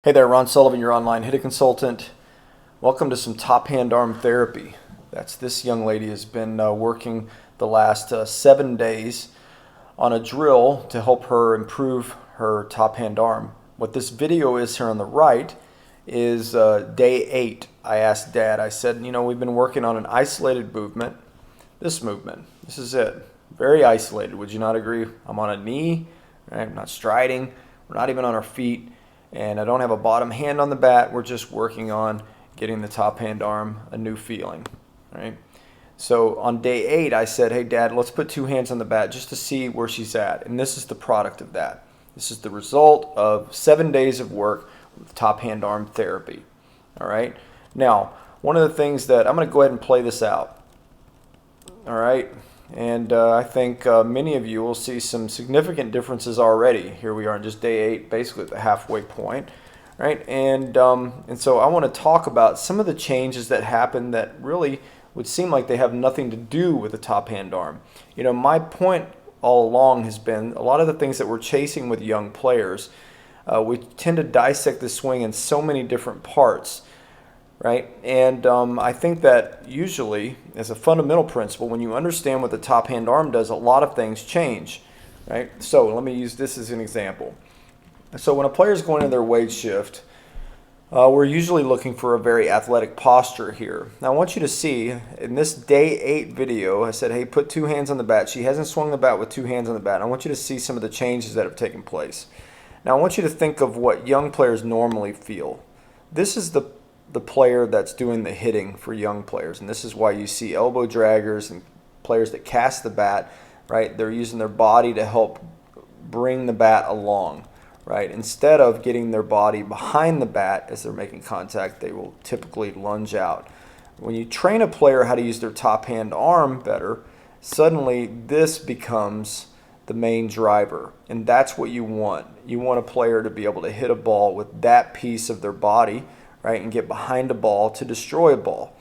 Hey there, Ron Sullivan, your online hitting consultant. Welcome to some top hand arm therapy. This young lady has been working the last 7 days on a drill to help her improve her top hand arm. What this video is here on the right is day 8. I asked Dad, I said, we've been working on an isolated movement. This movement, this is it. Very isolated, would you not agree? I'm on a knee, right? I'm not striding, we're not even on our feet. And I don't have a bottom hand on the bat. We're just working on getting the top hand arm a new feeling, right? So on day 8, I said, hey, Dad, let's put 2 hands on the bat just to see where she's at. And this is the product of that. This is the result of 7 days of work with top hand arm therapy, all right? Now, one of the things that I'm going to go ahead and play this out, all right? And I think many of you will see some significant differences already. Here we are on just day 8, basically at the halfway point, right? And so I want to talk about some of the changes that happen that really would seem like they have nothing to do with the top hand arm. My point all along has been a lot of the things that we're chasing with young players, we tend to dissect the swing in so many different parts. Right? And I think that usually, as a fundamental principle, when you understand what the top hand arm does, a lot of things change. Right? So let me use this as an example. So when a player is going into their weight shift, we're usually looking for a very athletic posture here. Now I want you to see, in this day 8 video, I said, hey, put 2 hands on the bat. She hasn't swung the bat with 2 hands on the bat. I want you to see some of the changes that have taken place. Now I want you to think of what young players normally feel. This is the player that's doing the hitting for young players, and this is why you see elbow draggers and players that cast the bat, right? They're using their body to help bring the bat along, right? Instead of getting their body behind the bat as they're making contact, they will typically lunge out. When you train a player how to use their top hand arm better, suddenly this becomes the main driver, and that's what you want. You want a player to be able to hit a ball with that piece of their body, right, and get behind a ball to destroy a ball,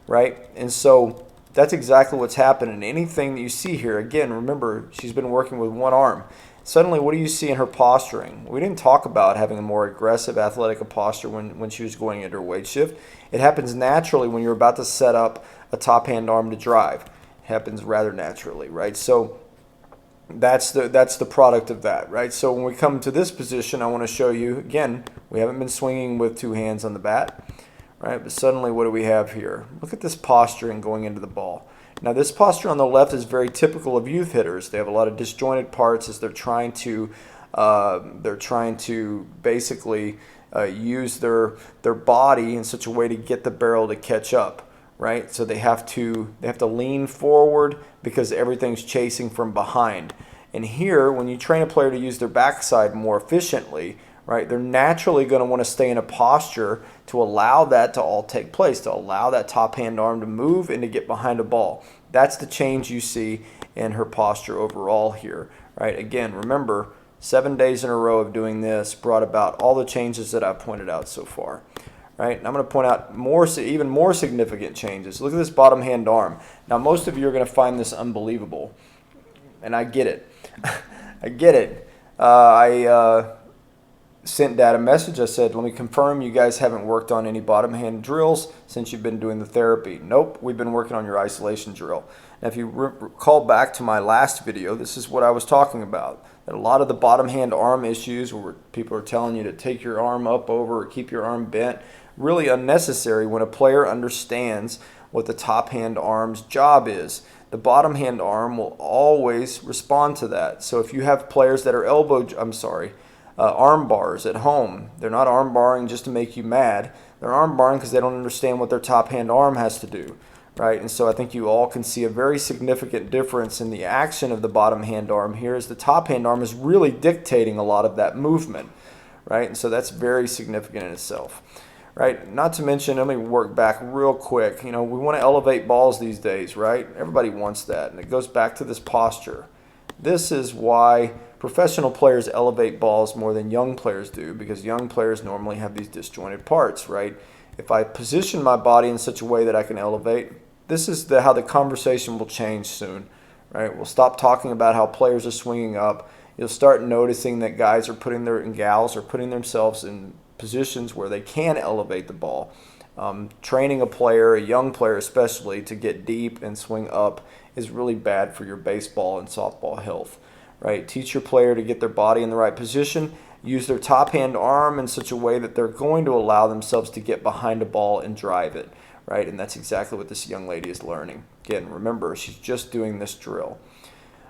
right? And so that's exactly what's happening. Anything that you see here, again, remember, she's been working with one arm. Suddenly, what do you see in her posturing? We didn't talk about having a more aggressive athletic posture when she was going into her weight shift. It happens naturally when you're about to set up a top hand arm to drive. It happens rather naturally, right? So that's the product of that, right? So when we come to this position, I want to show you, again, we haven't been swinging with 2 hands on the bat, right? But suddenly, what do we have here? Look at this posturing going into the ball. Now, this posture on the left is very typical of youth hitters. They have a lot of disjointed parts as they're trying to basically use their body in such a way to get the barrel to catch up, right? So they have to lean forward because everything's chasing from behind. And here, when you train a player to use their backside more efficiently, right, they're naturally going to want to stay in a posture to allow that to all take place, to allow that top hand arm to move and to get behind a ball. That's the change you see in her posture overall here, right? Again, remember, 7 days in a row of doing this brought about all the changes that I've pointed out so far. Right? And I'm going to point out even more significant changes. Look at this bottom hand arm. Now, most of you are going to find this unbelievable, and I get it. I get it. I sent Dad a message. I said, let me confirm you guys haven't worked on any bottom hand drills since you've been doing the therapy. Nope, we've been working on your isolation drill. Now, if you recall back to my last video, this is what I was talking about. That a lot of the bottom hand arm issues where people are telling you to take your arm up over or keep your arm bent, really unnecessary when a player understands what the top hand arm's job is. The bottom hand arm will always respond to that. So if you have players that are arm bars at home, they're not arm barring just to make you mad. They're arm barring because they don't understand what their top hand arm has to do, right? And so I think you all can see a very significant difference in the action of the bottom hand arm here as the top hand arm is really dictating a lot of that movement, right? And so that's very significant in itself. Right? Not to mention, let me work back real quick. We want to elevate balls these days, right? Everybody wants that. And it goes back to this posture. This is why professional players elevate balls more than young players do, because young players normally have these disjointed parts, right? If I position my body in such a way that I can elevate, this is how the conversation will change soon, right? We'll stop talking about how players are swinging up. You'll start noticing that guys and gals are putting themselves in positions where they can elevate the ball. Training a player, a young player especially, to get deep and swing up is really bad for your baseball and softball health, right? Teach your player to get their body in the right position, use their top hand arm in such a way that they're going to allow themselves to get behind a ball and drive it, right? And that's exactly what this young lady is learning. Again, remember, she's just doing this drill.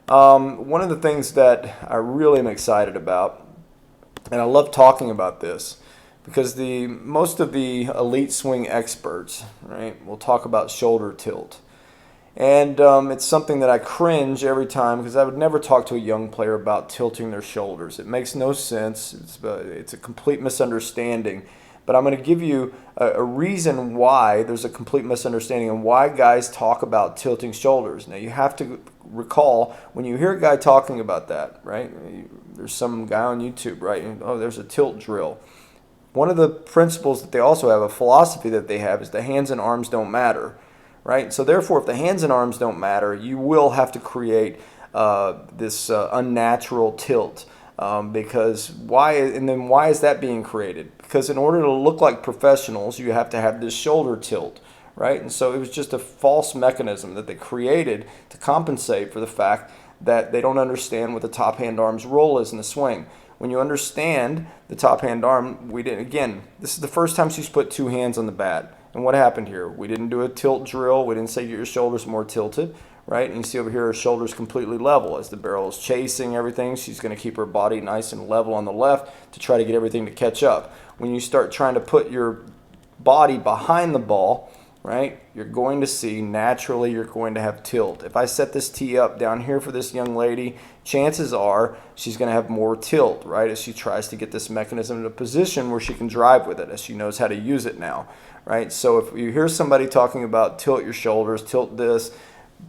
One of the things that I really am excited about, and I love talking about this, because most of the elite swing experts, right, will talk about shoulder tilt. And it's something that I cringe every time, because I would never talk to a young player about tilting their shoulders. It makes no sense. It's a complete misunderstanding. But I'm going to give you a reason why there's a complete misunderstanding and why guys talk about tilting shoulders. Now, you have to recall, when you hear a guy talking about that, right, there's some guy on YouTube, right, oh, there's a tilt drill. One of the principles that they also have, a philosophy that they have, is the hands and arms don't matter, right? So therefore, if the hands and arms don't matter, you will have to create this unnatural tilt. Because why is that being created? Because in order to look like professionals, you have to have this shoulder tilt, right? And so it was just a false mechanism that they created to compensate for the fact that they don't understand what the top hand arm's role is in the swing. When you understand the top hand arm, this is the first time she's put two hands on the bat. And what happened here? We didn't do a tilt drill. We didn't say get your shoulders more tilted, right? And you see over here her shoulders completely level. As the barrel is chasing everything, she's going to keep her body nice and level on the left to try to get everything to catch up. When you start trying to put your body behind the ball, right, you're going to see naturally you're going to have tilt. If I set this tee up down here for this young lady, chances are she's going to have more tilt, right, as she tries to get this mechanism in a position where she can drive with it, as she knows how to use it now, right? So if you hear somebody talking about tilt your shoulders, tilt this,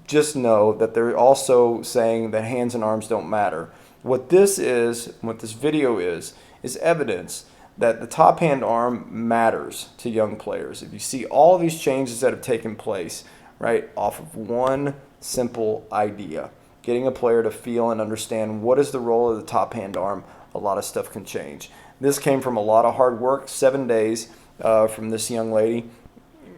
just know that they're also saying that hands and arms don't matter. What this video is evidence that the top hand arm matters to young players. If you see all these changes that have taken place, right, off of one simple idea, getting a player to feel and understand what is the role of the top hand arm, a lot of stuff can change. This came from a lot of hard work, 7 days from this young lady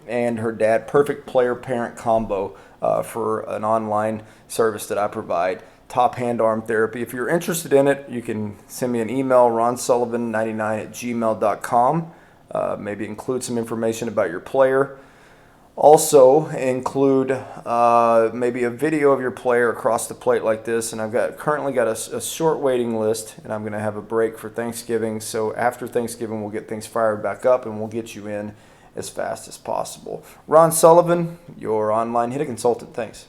and her dad. Perfect player-parent combo for an online service that I provide, Top Hand Arm Therapy. If you're interested in it, you can send me an email, ronsullivan99@gmail.com. Maybe include some information about your player. Also include maybe a video of your player across the plate like this. And I've currently got a short waiting list, and I'm going to have a break for Thanksgiving. So after Thanksgiving, we'll get things fired back up, and we'll get you in as fast as possible. Ron Sullivan, your online hitting consultant. Thanks.